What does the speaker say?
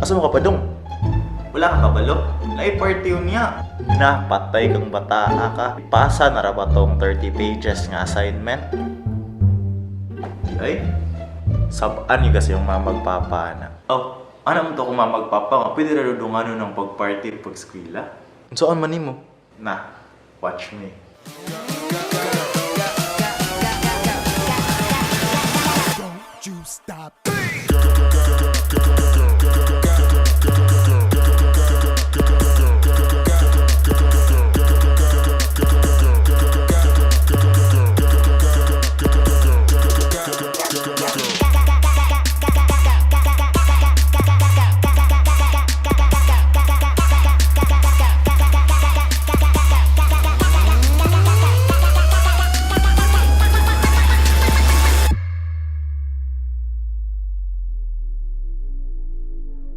Asa mo ka pa dong? Wala kang kabalo? Nai-party yun niya. Na, patay kang bataa ka. Pasa na ra ba tong 30 pages nga assignment? Ay, sabaan niyo kasi yung mamagpapana. Oh, ano mo to kung mamagpapa nga? Pwede rin ano ng pag-party pag-skwila? Saan man mo? Na, watch me. Don't you stop.